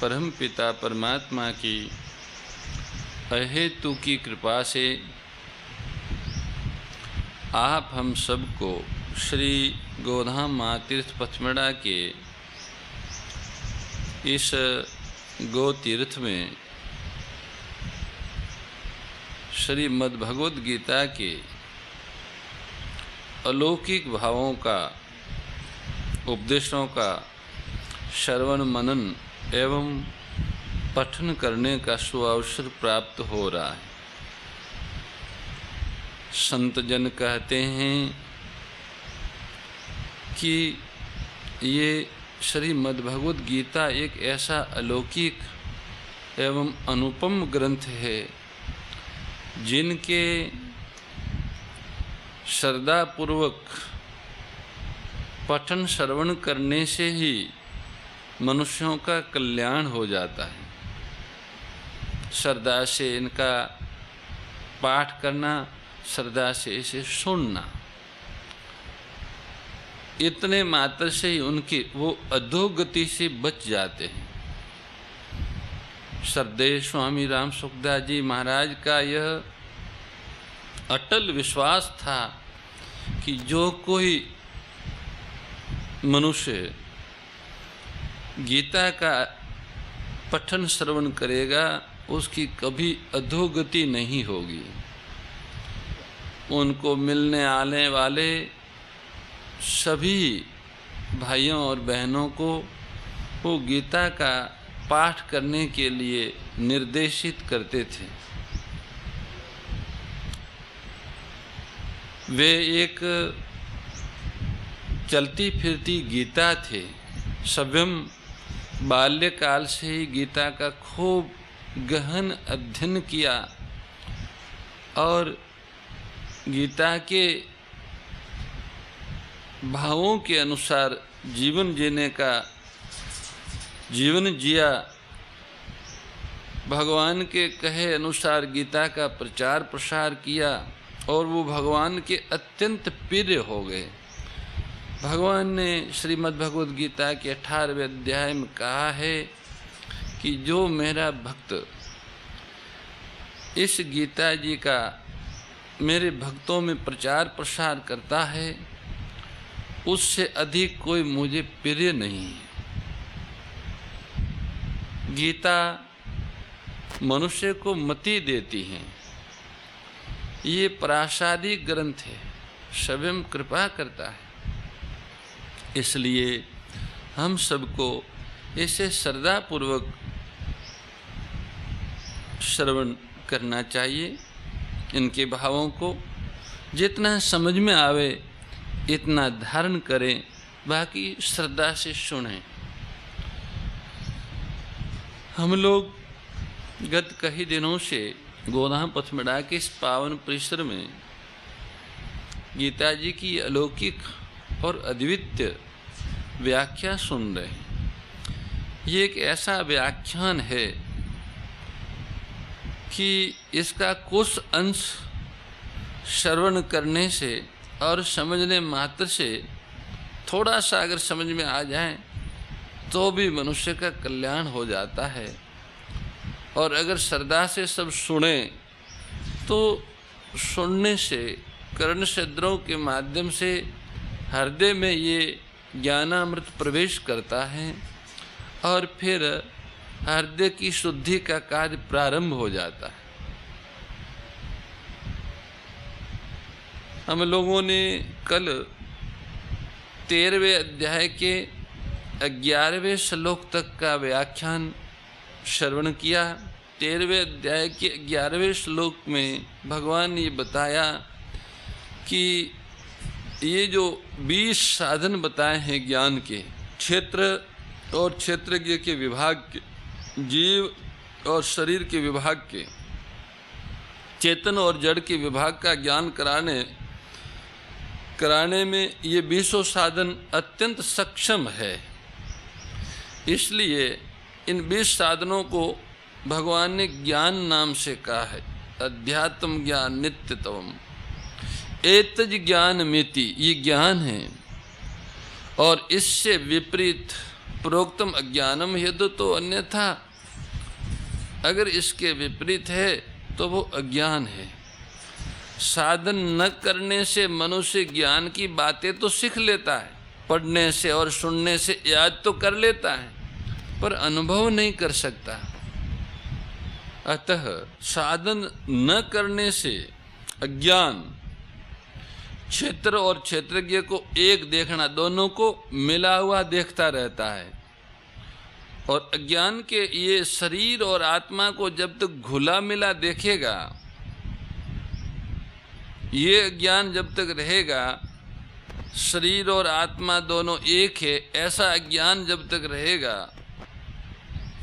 परमपिता परमात्मा की अहेतु की कृपा से आप हम सबको श्री गोधाम माँ तीर्थ पचमढ़ा के इस गो तीर्थ में श्रीमद् भगवद गीता के अलौकिक भावों का, उपदेशों का श्रवण मनन एवं पठन करने का सुअवसर प्राप्त हो रहा है। संत जन कहते हैं कि ये श्रीमद् भगवद गीता एक ऐसा अलौकिक एवं अनुपम ग्रंथ है जिनके श्रद्धापूर्वक पठन श्रवण करने से ही मनुष्यों का कल्याण हो जाता है। श्रद्धा से इनका पाठ करना, श्रद्धा से इसे सुनना, इतने मात्र से ही उनकी वो अधोगति से बच जाते हैं। श्रद्धेय स्वामी राम सुखदास जी महाराज का यह अटल विश्वास था कि जो कोई मनुष्य गीता का पठन श्रवण करेगा उसकी कभी अधोगति नहीं होगी। उनको मिलने आने वाले सभी भाइयों और बहनों को वो गीता का पाठ करने के लिए निर्देशित करते थे। वे एक चलती फिरती गीता थे। स्वयं बाल्यकाल से ही गीता का खूब गहन अध्ययन किया और गीता के भावों के अनुसार जीवन जिया। भगवान के कहे अनुसार गीता का प्रचार प्रसार किया और वो भगवान के अत्यंत प्रिय हो गए। भगवान ने श्रीमद् भगवद गीता के 18वें अध्याय में कहा है कि जो मेरा भक्त इस गीता जी का मेरे भक्तों में प्रचार प्रसार करता है उससे अधिक कोई मुझे प्रिय नहीं है। गीता मनुष्य को मति देती है। ये प्रासादिक ग्रंथ है, स्वयं कृपा करता है। इसलिए हम सबको इसे श्रद्धापूर्वक श्रवण करना चाहिए। इनके भावों को जितना समझ में आवे इतना धारण करें, बाकी श्रद्धा से सुनें। हम लोग गत कई दिनों से गोधाम पचमढ़ा के इस पावन परिसर में गीता जी की अलौकिक और अद्वितीय व्याख्या सुन रहे हैं। ये एक ऐसा व्याख्यान है कि इसका कुछ अंश श्रवण करने से और समझने मात्र से थोड़ा सा अगर समझ में आ जाए तो भी मनुष्य का कल्याण हो जाता है। और अगर श्रद्धा से सब सुने तो सुनने से कर्ण छिद्रों के माध्यम से हृदय में ये ज्ञानामृत प्रवेश करता है और फिर हृदय की शुद्धि का कार्य प्रारंभ हो जाता है। हम लोगों ने कल 13वें अध्याय के 11वें श्लोक तक का व्याख्यान श्रवण किया। 13वें अध्याय के 11वें श्लोक में भगवान ने बताया कि ये जो 20 साधन बताए हैं ज्ञान के, क्षेत्र और क्षेत्रज्ञ के विभाग के, जीव और शरीर के विभाग के, चेतन और जड़ के विभाग का ज्ञान कराने में ये 20 साधन अत्यंत सक्षम है। इसलिए इन 20 साधनों को भगवान ने ज्ञान नाम से कहा है। अध्यात्म ज्ञान नित्यतम एतज ज्ञान मिति, ये ज्ञान है। और इससे विपरीत प्रोक्तम अज्ञानम यद् तो अन्यथा, अगर इसके विपरीत है तो वो अज्ञान है। साधन न करने से मनुष्य ज्ञान की बातें तो सीख लेता है, पढ़ने से और सुनने से याद तो कर लेता है, पर अनुभव नहीं कर सकता। अतः साधन न करने से अज्ञान क्षेत्र और क्षेत्रज्ञ को एक देखना, दोनों को मिला हुआ देखता रहता है। और अज्ञान के ये शरीर और आत्मा को जब तक घुला मिला देखेगा, ये अज्ञान जब तक रहेगा, शरीर और आत्मा दोनों एक है, ऐसा अज्ञान जब तक रहेगा,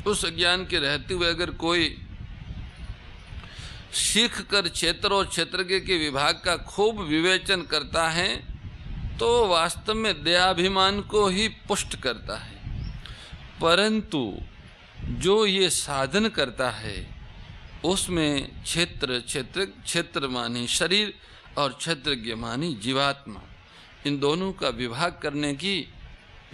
उस अज्ञान के रहते हुए अगर कोई सीख कर क्षेत्र और क्षेत्रज्ञ के विभाग का खूब विवेचन करता है तो वास्तव में देहाभिमान को ही पुष्ट करता है। परंतु जो ये साधन करता है उसमें क्षेत्र मानी शरीर और क्षेत्रज्ञ मानी जीवात्मा, इन दोनों का विभाग करने की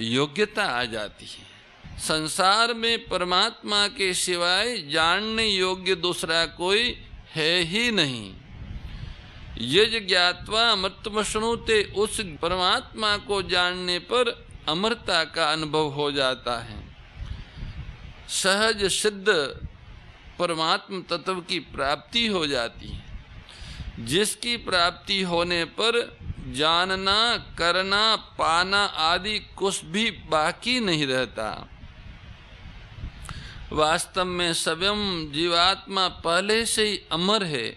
योग्यता आ जाती है। संसार में परमात्मा के सिवाय जानने योग्य दूसरा कोई है ही नहीं। यज ज्ञात्वा अमृतमश्नुते, उस परमात्मा को जानने पर अमरता का अनुभव हो जाता है। सहज सिद्ध परमात्म तत्व की प्राप्ति हो जाती है, जिसकी प्राप्ति होने पर जानना, करना, पाना आदि कुछ भी बाकी नहीं रहता। वास्तव में स्वयं जीवात्मा पहले से ही अमर है,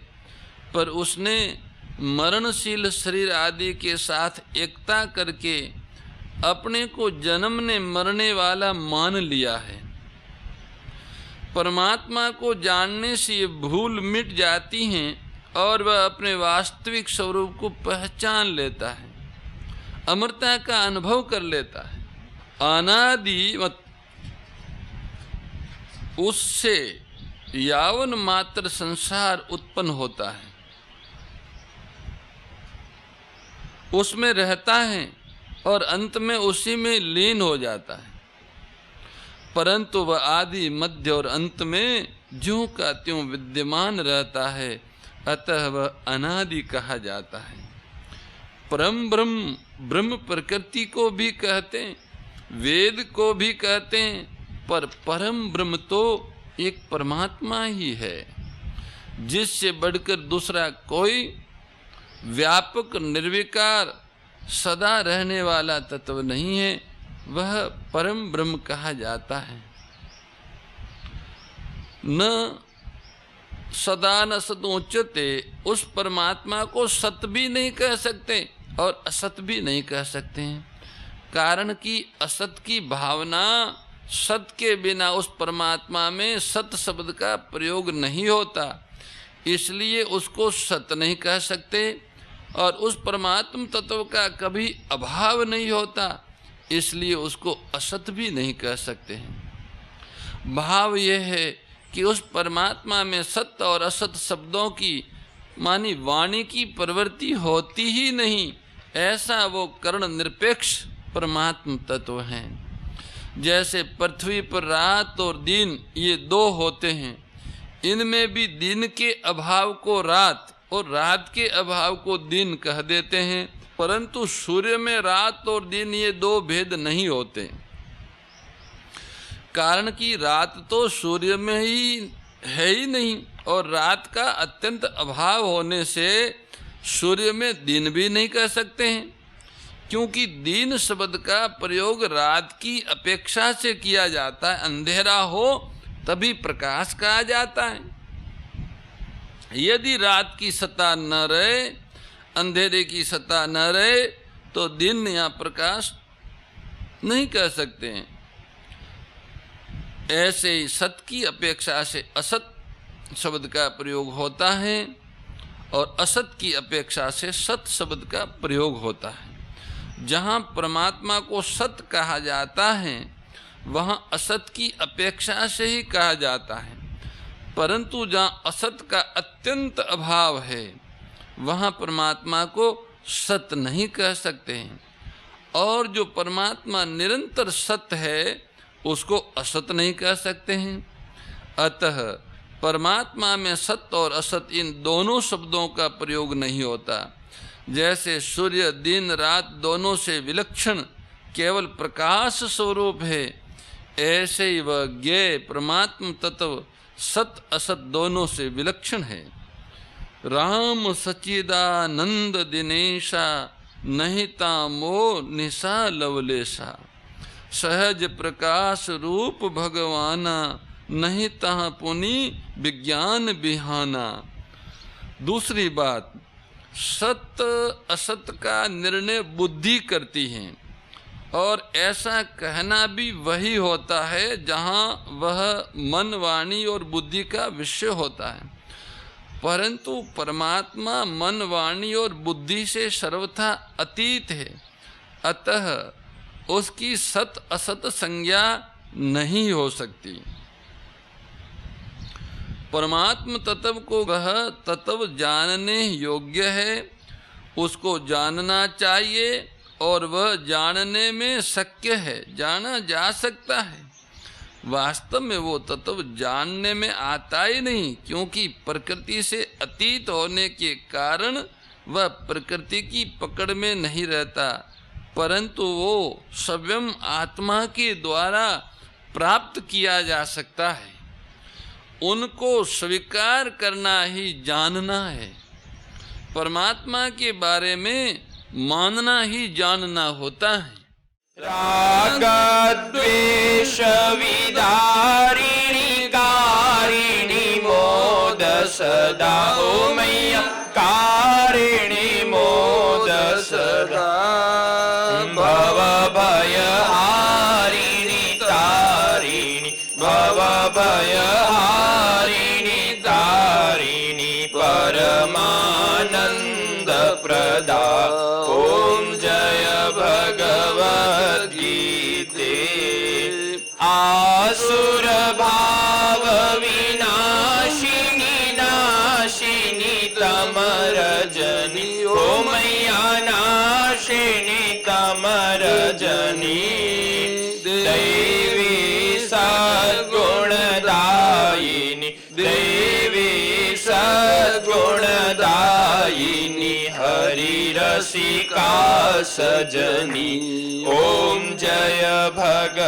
पर उसने मरणशील शरीर आदि के साथ एकता करके अपने को जन्मने मरने वाला मान लिया है। परमात्मा को जानने से ये भूल मिट जाती हैं और वह अपने वास्तविक स्वरूप को पहचान लेता है, अमरता का अनुभव कर लेता है। अनादि उससे यावन मात्र संसार उत्पन्न होता है, उसमें रहता है और अंत में उसी में लीन हो जाता है, परंतु वह आदि मध्य और अंत में ज्यों का त्यों विद्यमान रहता है, अतः वह अनादि कहा जाता है। परम ब्रह्म, ब्रह्म प्रकृति को भी कहते हैं, वेद को भी कहते हैं, पर परम ब्रह्म तो एक परमात्मा ही है, जिससे बढ़कर दूसरा कोई व्यापक निर्विकार सदा रहने वाला तत्व नहीं है, वह परम ब्रह्म कहा जाता है। न सदा न सदोच्यते, उस परमात्मा को सत भी नहीं कह सकते और असत भी नहीं कह सकते हैं, कारण कि असत की भावना, सत के बिना उस परमात्मा में सत शब्द का प्रयोग नहीं होता, इसलिए उसको सत नहीं कह सकते। और उस परमात्म तत्व का कभी अभाव नहीं होता, इसलिए उसको असत भी नहीं कह सकते हैं। भाव यह है कि उस परमात्मा में सत्य और असत शब्दों की मानी वाणी की प्रवृत्ति होती ही नहीं, ऐसा वो कर्ण निरपेक्ष परमात्म तत्व हैं। जैसे पृथ्वी पर रात और दिन ये दो होते हैं, इनमें भी दिन के अभाव को रात और रात के अभाव को दिन कह देते हैं, परंतु सूर्य में रात और दिन ये दो भेद नहीं होते, कारण कि रात तो सूर्य में ही है ही नहीं और रात का अत्यंत अभाव होने से सूर्य में दिन भी नहीं कह सकते हैं, क्योंकि दिन शब्द का प्रयोग रात की अपेक्षा से किया जाता है। अंधेरा हो तभी प्रकाश कहा जाता है। यदि रात की सत्ता न रहे, अंधेरे की सत्ता न रहे, तो दिन या प्रकाश नहीं कह सकते हैं। ऐसे ही सत की अपेक्षा से असत शब्द का प्रयोग होता है और असत की अपेक्षा से सत शब्द का प्रयोग होता है। जहाँ परमात्मा को सत कहा जाता है वहाँ असत की अपेक्षा से ही कहा जाता है, परंतु जहाँ असत का अत्यंत अभाव है वहाँ परमात्मा को सत नहीं कह सकते हैं। और जो परमात्मा निरंतर सत्य है उसको असत नहीं कह सकते हैं। अतः परमात्मा में सत्य और असत इन दोनों शब्दों का प्रयोग नहीं होता। जैसे सूर्य दिन रात दोनों से विलक्षण केवल प्रकाश स्वरूप है, ऐसे ही वह ज्ञेय परमात्म तत्व सत असत दोनों से विलक्षण है। राम सच्चिदानंद दिनेशा नहिता मो निशा लवलेशा, सहज प्रकाश रूप भगवाना नहिता पुनि विज्ञान बिहाना। दूसरी बात, सत्य असत का निर्णय बुद्धि करती है, और ऐसा कहना भी वही होता है जहाँ वह मन वाणी और बुद्धि का विषय होता है। परंतु परमात्मा मन वाणी और बुद्धि से सर्वथा अतीत है, अतः उसकी सत असत संज्ञा नहीं हो सकती। परमात्म तत्व को वह तत्व जानने योग्य है, उसको जानना चाहिए, और वह जानने में शक्य है, जाना जा सकता है। वास्तव में वो तत्व जानने में आता ही नहीं, क्योंकि प्रकृति से अतीत होने के कारण वह प्रकृति की पकड़ में नहीं रहता, परंतु वो स्वयं आत्मा के द्वारा प्राप्त किया जा सकता है। उनको स्वीकार करना ही जानना है। परमात्मा के बारे में मानना ही जानना होता है। राग द्वेष विदारिणी कारिणी मोद सदा, ओ मैया कारिणी मोद सदा। भव भय हारिणी तारिणी, भव भय हारिणी तारिणी, परमानंद प्रदा। ओम जय भगवद्गीते। आसुर भाव विनाशिनी नाशिनी तमरजनी, ओ मैया नाशिनी तमरजनी। दैवी सद्गुणदायिनी, दैवी सद्गुणदायिनी, हरि रसिका सजनी। ओम जय भगवद्गीते।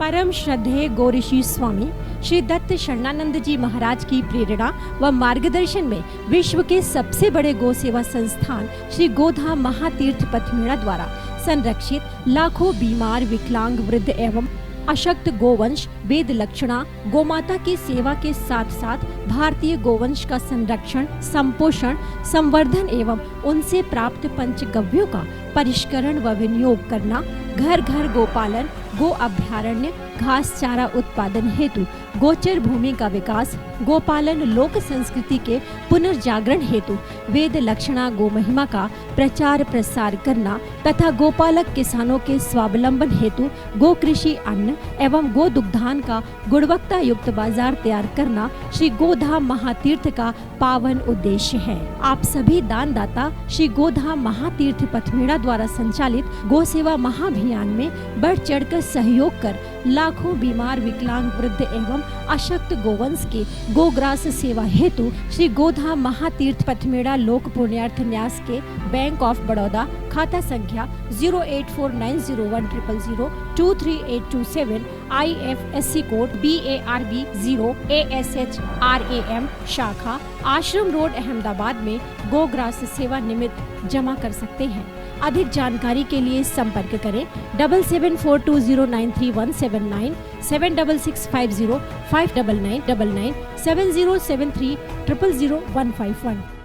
परम श्रद्धेय गौरीशी स्वामी श्री दत्त शरणानंद जी महाराज की प्रेरणा व मार्गदर्शन में विश्व के सबसे बड़े गौ सेवा संस्थान श्री गोधाम महातीर्थ पथमेड़ा द्वारा संरक्षित लाखों बीमार, विकलांग, वृद्ध एवं अशक्त गोवंश वेद लक्षणा गोमाता की सेवा के साथ साथ भारतीय गोवंश का संरक्षण, संपोषण, संवर्धन एवं उनसे प्राप्त पंचगव्यों का परिष्करण व विनियोग करना, घर घर गोपालन, गो अभ्यारण्य, घास चारा उत्पादन हेतु गोचर भूमि का विकास, गोपालन लोक संस्कृति के पुनर्जागरण हेतु वेद लक्षणा गो महिमा का प्रचार प्रसार करना तथा गोपालक किसानों के स्वावलंबन हेतु गो कृषि अन्न एवं गो दुग्धान का गुणवत्ता युक्त बाजार तैयार करना श्री गोधाम महातीर्थ का पावन उद्देश्य है। आप सभी दानदाता श्री गोधाम महातीर्थ पथमेड़ा द्वारा संचालित गो सेवा महाअभियान में बढ़ चढ़कर सहयोग कर लाखों बीमार, विकलांग, वृद्ध एवं अशक्त गोवंश के गोग्रास सेवा हेतु श्री गोधाम महातीर्थ पथमेड़ा लोक पुण्यार्थ न्यास के बैंक ऑफ बड़ौदा खाता संख्या 084901000238827 IFSC कोड BARB 0 ASHRAM शाखा आश्रम रोड अहमदाबाद में गोग्रास सेवा निमित्त जमा कर सकते हैं। अधिक जानकारी के लिए संपर्क करें 7742093179 7665059999 7073000151।